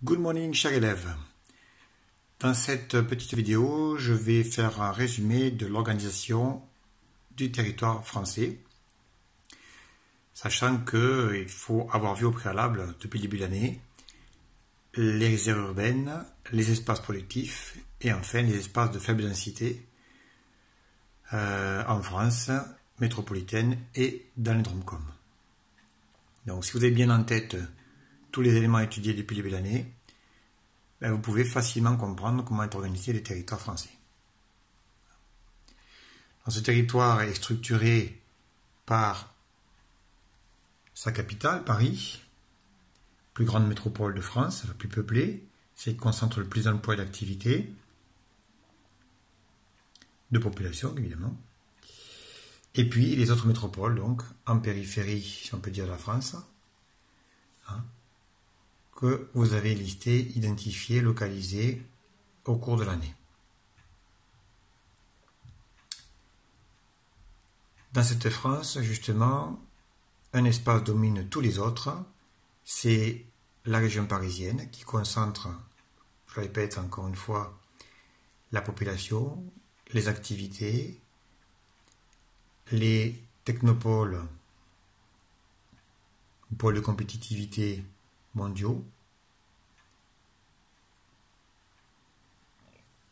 Good morning, chers élèves. Dans cette petite vidéo, je vais faire un résumé de l'organisation du territoire français, sachant qu'il faut avoir vu au préalable, depuis le début de l'année, les aires urbaines, les espaces productifs et enfin les espaces de faible densité en France métropolitaine et dans les DROM-COM. Donc si vous avez bien en tête tous les éléments étudiés depuis le début de l'année, vous pouvez facilement comprendre comment est organisé le territoire français. Ce territoire est structuré par sa capitale, Paris, plus grande métropole de France, la plus peuplée, c'est qui concentre le plus d'emplois et d'activités, de population évidemment. Et puis les autres métropoles, donc en périphérie, si on peut dire, de la France, que vous avez listé, identifié, localisé au cours de l'année. Dans cette France, justement, un espace domine tous les autres, c'est la région parisienne qui concentre, je le répète encore une fois, la population, les activités, les technopoles, pôles de compétitivité mondiaux,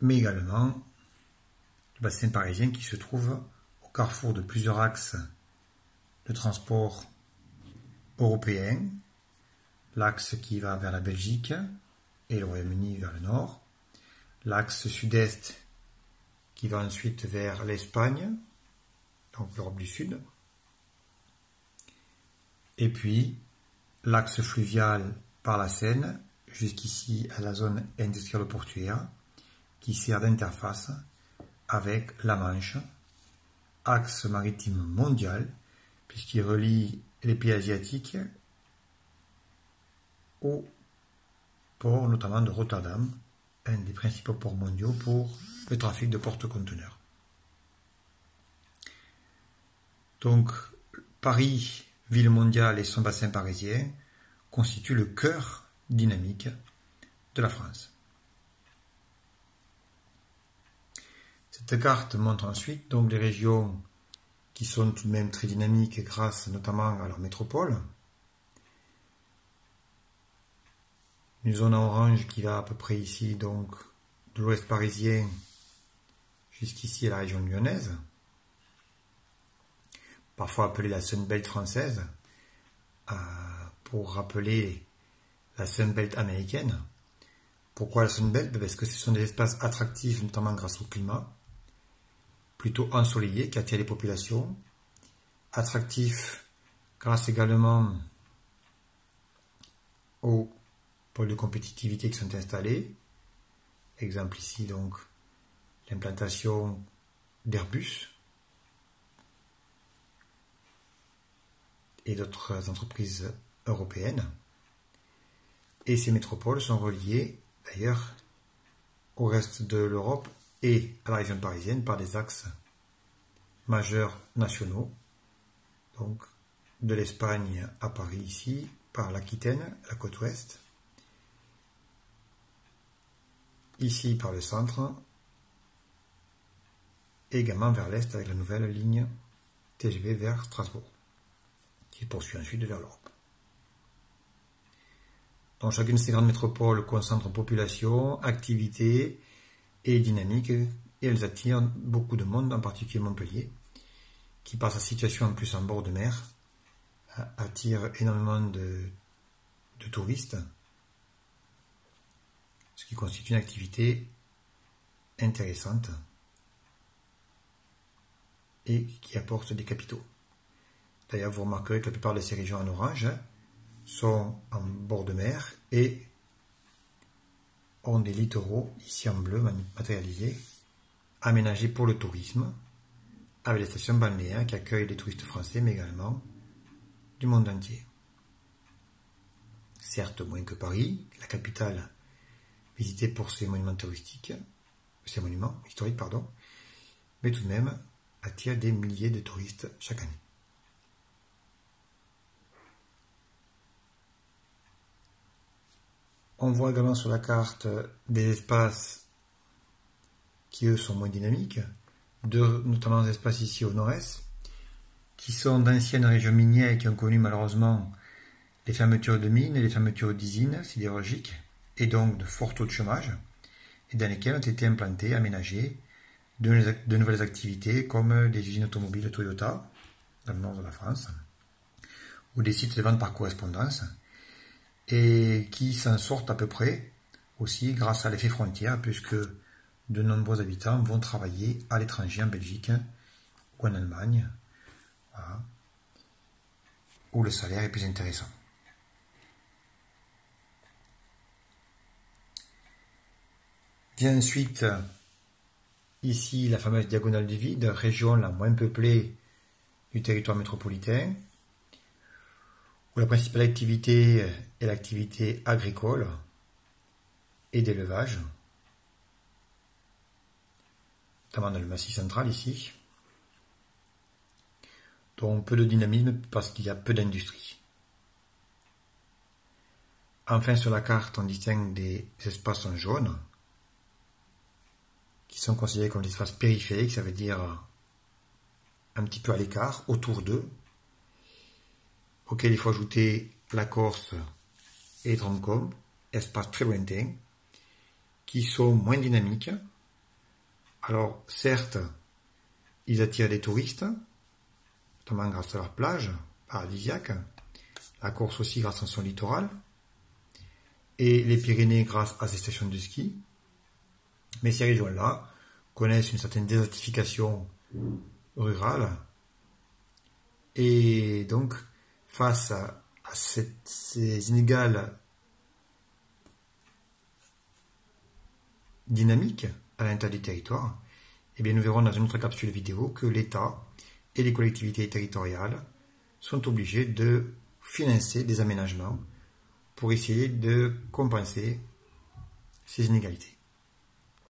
mais également le bassin parisien qui se trouve au carrefour de plusieurs axes de transport européens, l'axe qui va vers la Belgique et le Royaume-Uni vers le nord, l'axe sud-est qui va ensuite vers l'Espagne, donc l'Europe du Sud, et puis l'axe fluvial par la Seine, jusqu'ici à la zone industrielle portuaire, qui sert d'interface avec la Manche, axe maritime mondial, puisqu'il relie les pays asiatiques au port notamment de Rotterdam, un des principaux ports mondiaux pour le trafic de porte-conteneurs. Donc, Paris, ville mondiale et son bassin parisien constituent le cœur dynamique de la France. Cette carte montre ensuite donc les régions qui sont tout de même très dynamiques grâce notamment à leur métropole. Une zone en orange qui va à peu près ici, donc de l'ouest parisien jusqu'ici à la région lyonnaise, parfois appelée la Sunbelt française, pour rappeler la Sunbelt américaine. Pourquoi la Sunbelt? Parce que ce sont des espaces attractifs, notamment grâce au climat, plutôt ensoleillé, qui attire les populations, attractifs grâce également aux pôles de compétitivité qui sont installés. Exemple ici donc l'implantation d'Airbus et d'autres entreprises européennes. Et ces métropoles sont reliées d'ailleurs au reste de l'Europe et à la région parisienne par des axes majeurs nationaux, donc de l'Espagne à Paris ici, par l'Aquitaine, la côte ouest, ici par le centre, et également vers l'est avec la nouvelle ligne TGV vers Strasbourg, qui poursuit ensuite vers l'Europe. Donc chacune de ces grandes métropoles concentre population, activité et dynamique, et elles attirent beaucoup de monde, en particulier Montpellier, qui par sa situation en plus en bord de mer, attire énormément de touristes, ce qui constitue une activité intéressante et qui apporte des capitaux. D'ailleurs, vous remarquerez que la plupart de ces régions en orange sont en bord de mer et ont des littoraux, ici en bleu matérialisés, aménagés pour le tourisme, avec les stations balnéaires qui accueillent les touristes français, mais également du monde entier. Certes, moins que Paris, la capitale visitée pour ses monuments touristiques, ses monuments historiques, pardon, mais tout de même attire des milliers de touristes chaque année. On voit également sur la carte des espaces qui, eux, sont moins dynamiques, notamment des espaces ici au nord-est, qui sont d'anciennes régions minières et qui ont connu malheureusement les fermetures de mines et les fermetures d'usines sidérurgiques, et donc de forts taux de chômage, et dans lesquels ont été implantés, aménagés, de nouvelles activités comme des usines automobiles Toyota, dans le nord de la France, ou des sites de vente par correspondance, et qui s'en sortent à peu près aussi grâce à l'effet frontière, puisque de nombreux habitants vont travailler à l'étranger, en Belgique ou en Allemagne, voilà, où le salaire est plus intéressant. Vient ensuite ici la fameuse diagonale du vide, région la moins peuplée du territoire métropolitain, où la principale activité est l'activité agricole et d'élevage, notamment dans le Massif central ici, dont peu de dynamisme parce qu'il y a peu d'industrie. Enfin, sur la carte, on distingue des espaces en jaune, qui sont considérés comme des espaces périphériques, ça veut dire un petit peu à l'écart, autour d'eux, auxquels il faut ajouter la Corse et Troncom, espaces très lointains, qui sont moins dynamiques. Alors, certes, ils attirent des touristes, notamment grâce à leur plage paradisiaque, la Corse aussi grâce à son littoral, et les Pyrénées grâce à ses stations de ski. Mais ces régions-là connaissent une certaine désertification rurale, et donc face à ces inégales dynamiques à l'intérieur du territoire, eh bien nous verrons dans une autre capsule vidéo que l'État et les collectivités territoriales sont obligés de financer des aménagements pour essayer de compenser ces inégalités.